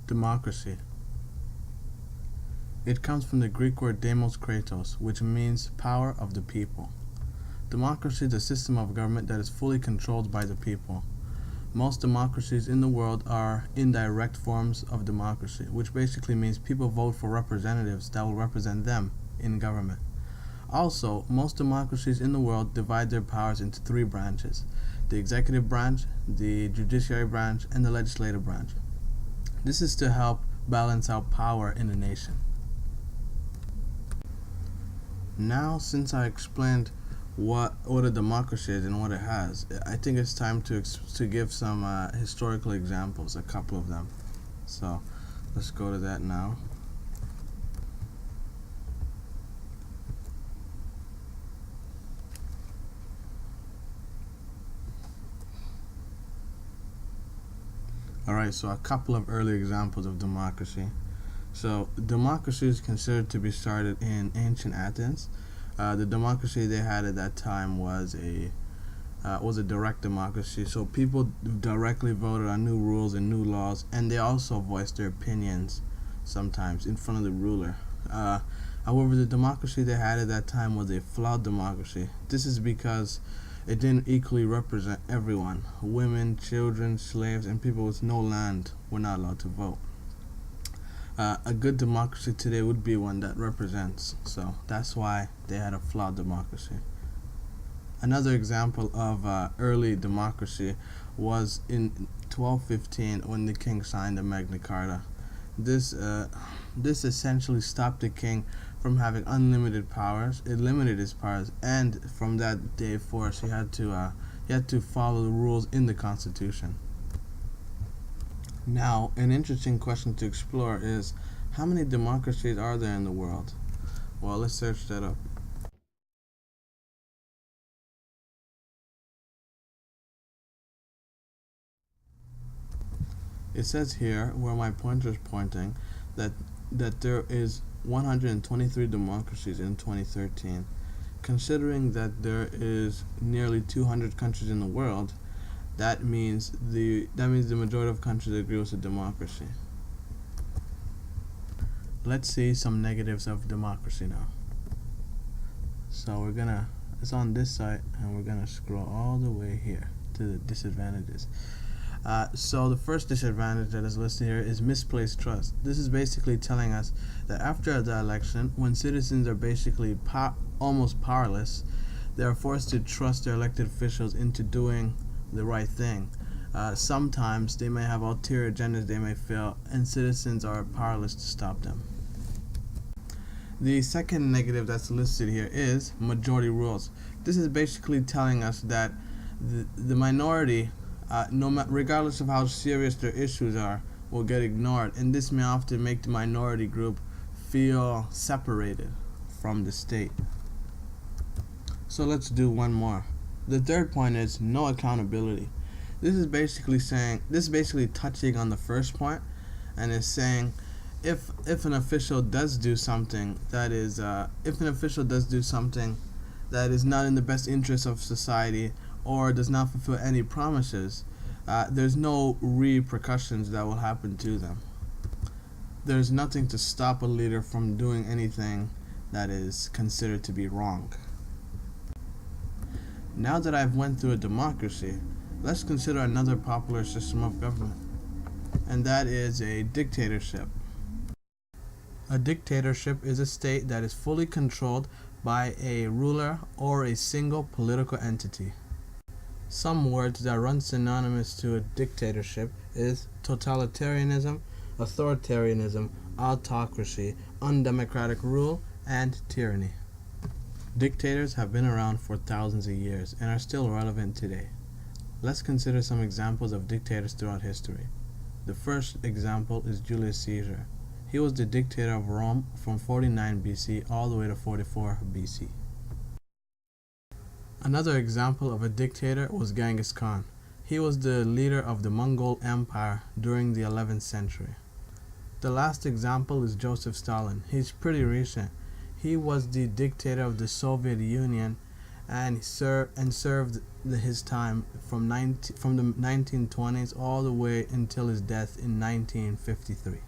Democracy. It comes from the Greek word demos kratos, which means power of the people. Democracy is a system of government that is fully controlled by the people. Most democracies in the world are indirect forms of democracy, which basically means people vote for representatives that will represent them in government. Also, most democracies in the world divide their powers into three branches: the executive branch, the judiciary branch, and the legislative branch. This is to help balance out power in a nation. Now, since I explained what a democracy is and what it has, I think it's time to give some historical examples, a couple of them. So let's go to that now. Alright, so a couple of early examples of democracy. So democracy is considered to be started in ancient Athens. The democracy they had at that time was a direct democracy. So people directly voted on new rules and new laws, and they also voiced their opinions sometimes in front of the ruler. However, the democracy they had at that time was a flawed democracy. This is because it didn't equally represent everyone. Women, children, slaves, and people with no land were not allowed to vote. A good democracy today would be one that represents. So that's why they had a flawed democracy. Another example of early democracy was in 1215 when the king signed the Magna Carta. This essentially stopped the king from having unlimited powers. It limited his powers, and from that day forth, he had to follow the rules in the Constitution. Now, an interesting question to explore is, how many democracies are there in the world? Well, let's search that up. It says here, where my pointer is pointing, that there is 123 democracies in 2013. Considering that there is nearly 200 countries in the world, that means the majority of countries agree with a democracy. Let's see some negatives of democracy now. So it's on this site, and we're gonna scroll all the way here to the disadvantages. So the first disadvantage that is listed here is misplaced trust. This is basically telling us that after the election, when citizens are basically almost powerless, they are forced to trust their elected officials into doing the right thing. Sometimes they may have ulterior agendas they may fail, and citizens are powerless to stop them. The second negative that's listed here is majority rules. This is basically telling us that the minority, regardless of how serious their issues are, will get ignored, and this may often make the minority group feel separated from the state. So let's do one more. The third point is no accountability. This is basically touching on the first point, and is saying if an official does do something that is not in the best interest of society, or does not fulfill any promises, there's no repercussions that will happen to them. There's nothing to stop a leader from doing anything that is considered to be wrong. Now that I've went through a democracy, let's consider another popular system of government, and that is a dictatorship. A dictatorship is a state that is fully controlled by a ruler or a single political entity. Some words that run synonymous to a dictatorship is totalitarianism, authoritarianism, autocracy, undemocratic rule, and tyranny. Dictators have been around for thousands of years and are still relevant today. Let's consider some examples of dictators throughout history. The first example is Julius Caesar. He was the dictator of Rome from 49 BC all the way to 44 BC. Another example of a dictator was Genghis Khan. He was the leader of the Mongol Empire during the 11th century. The last example is Joseph Stalin. He's pretty recent. He was the dictator of the Soviet Union and served his time from the 1920s all the way until his death in 1953.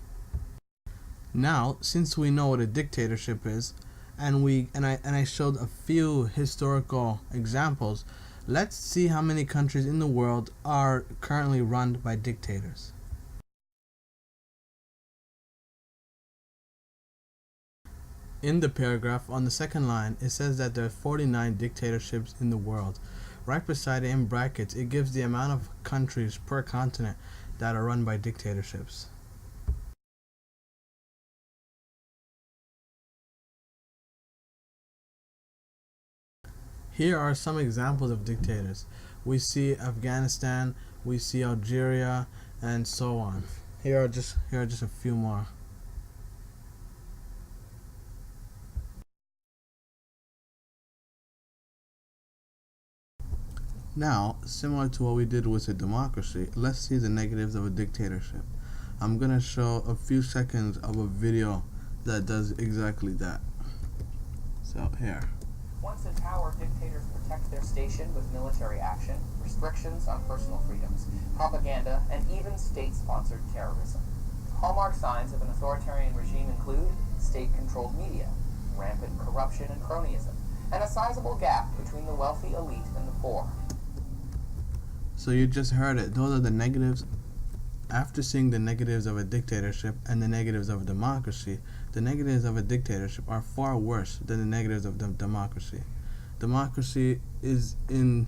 Now, since we know what a dictatorship is, and I showed a few historical examples, let's see how many countries in the world are currently run by dictators. In the paragraph on the second line, it says that there are 49 dictatorships in the world. Right beside it in brackets, it gives the amount of countries per continent that are run by dictatorships. Here are some examples of dictators. We see Afghanistan, we see Algeria, and so on. Here are just a few more. Now, similar to what we did with a democracy, let's see the negatives of a dictatorship. I'm going to show a few seconds of a video that does exactly that. So, here. Once in power, dictators protect their station with military action, restrictions on personal freedoms, propaganda, and even state-sponsored terrorism. Hallmark signs of an authoritarian regime include state-controlled media, rampant corruption and cronyism, and a sizable gap between the wealthy elite and the poor. So you just heard it. Those are the negatives. After seeing the negatives of a dictatorship and the negatives of a democracy, the negatives of a dictatorship are far worse than the negatives of the democracy. Democracy is, in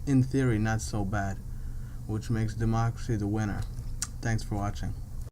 theory, not so bad, which makes democracy the winner. Thanks for watching.